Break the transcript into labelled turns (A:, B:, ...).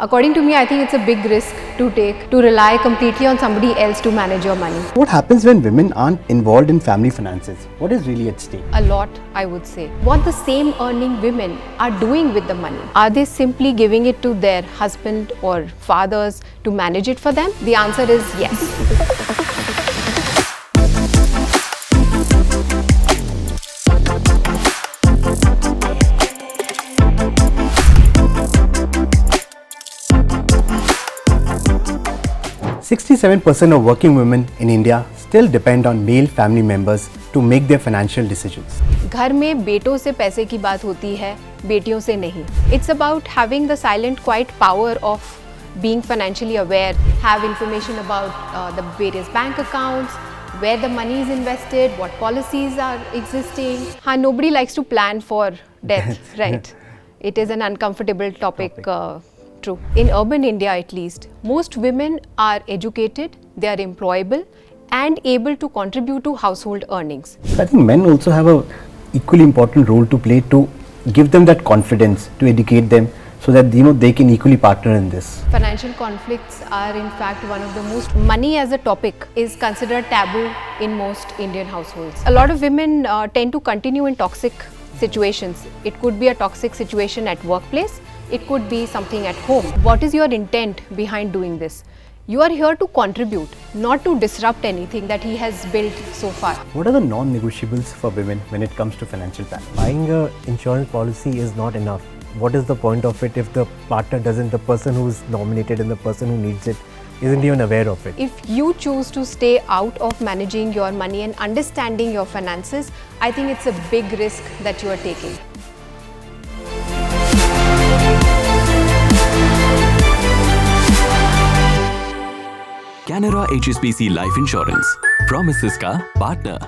A: According to me, I think it's a big risk to take, to rely completely on somebody else to manage your money.
B: What happens when women aren't involved in family finances? What is really at stake?
A: A lot, I would say. What the same earning women are doing with the money? Are they simply giving it to their husband or fathers to manage it for them? The answer is yes.
B: 67% of working women in India still depend on male family members to make their financial decisions.
A: घर में बेटों से पैसे की बात होती है, बेटियों से नहीं. It's about having the silent, quiet power of being financially aware, have information about the various bank accounts, where the money is invested, what policies are existing. Nobody likes to plan for death, right? It is an uncomfortable topic. True. In urban India at least, most women are educated, they are employable and able to contribute to household earnings.
B: I think men also have a equally important role to play to give them that confidence, to educate them so that they can equally partner in this.
A: Financial conflicts are in fact one of the most. Money as a topic is considered taboo in most Indian households. A lot of women tend to continue in toxic situations. It could be a toxic situation at workplace. It could be something at home. What is your intent behind doing this? You are here to contribute, not to disrupt anything that he has built so far.
B: What are the non-negotiables for women when it comes to financial planning?
C: Buying an insurance policy is not enough. What is the point of it if the partner doesn't, the person who is nominated and the person who needs it isn't even aware of it?
A: If you choose to stay out of managing your money and understanding your finances, I think it's a big risk that you are taking.
D: Canara HSBC Life Insurance. Promises का partner.